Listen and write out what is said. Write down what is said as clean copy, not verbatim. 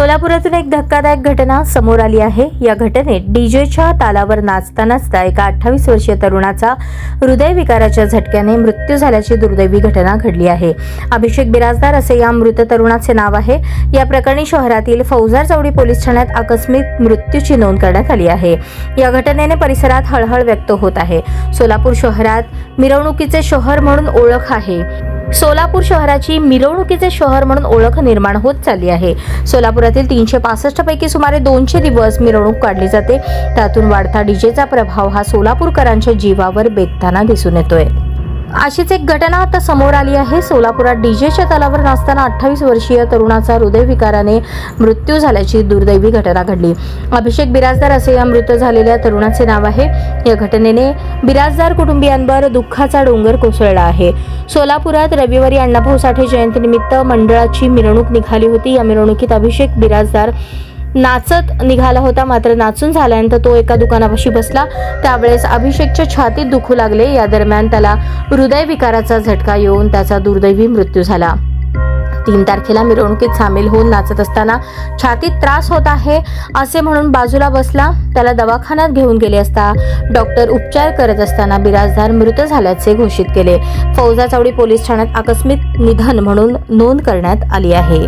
सोलापुरातून एक धक्कादायक घटना समोर आली आहे। या घटनेत डीजेच्या तालावर नाचता नाचता एका 28 वर्षीय तरुणाचा हृदयविकाराच्या झटक्याने मृत्यू झाल्याची दुर्दैवी घटना घडली आहे। अभिषेक बिराजदार असे या मृत तरुणाचे नाव आहे। या प्रकरणी शहरातील फौजदार चौडी पोलीस ठाण्यात आकस्मिक मृत्यूची नोंद करण्यात आली आहे। या घटनेने परिसरात हळहळ व्यक्त होत आहे। सोलापूर शहरात मिरवणुकीचे शहर म्हणून ओळख आहे। सोलापूर शहराची मिरवणुकीचे शहर म्हणून ओळख निर्माण होत चालली आहे। सोलापुरातील 365 पैकी सुमारे 200 दिवस मिरवणूक काढली जाते। त्यातून वाढता डीजेचा प्रभाव हा सोलापूरकरांच्या जीवावर बेतताना दिसून येतोय। अशीच एक घटना आता समोर आली आहे। सोलापुरात डीजेच्या तालावर नाचताना 28 वर्षीय तरुणाचा हृदयविकाराने मृत्यू झाल्याची दुर्दैवी घटना घडली। अभिषेक बिराजदार असे या मृत झालेल्या तरुणाचे नाव आहे। या घटनेने बिराजदार कुटुंबियांवर दुःखाचा डोंगर कोसळला आहे। सोलापुरात रविवारी अण्णाभाऊ साठे जयंतीनिमित्त मंडळाची मिरवणूक निघाली होती। या मिरवणुकीत अभिषेक बिराजदार नाचत निघाला होता। मात्र नाचून झाल्यानंतर तो एका दुकानापाशी बसला। त्यावेळेस अभिषेकच्या छातीत दुखू लागले। या दरम्यान त्याला हृदयविकाराचा झटका येऊन त्याचा दुर्दैवी मृत्यू झाला। 3 तारखेला मिरवणुकीत सामील होऊन नाचत असताना छातीत त्रास होत आहे असे म्हणून बाजूला बसला। त्याला दवाखान्यात घेऊन गेले असता डॉक्टर उपचार करत असताना बिराजदार मृत झाल्याचे घोषित केले। फौजदार चौडी पोलीस ठाण्यात आकस्मिक निधन म्हणून नोंद करण्यात आली आहे।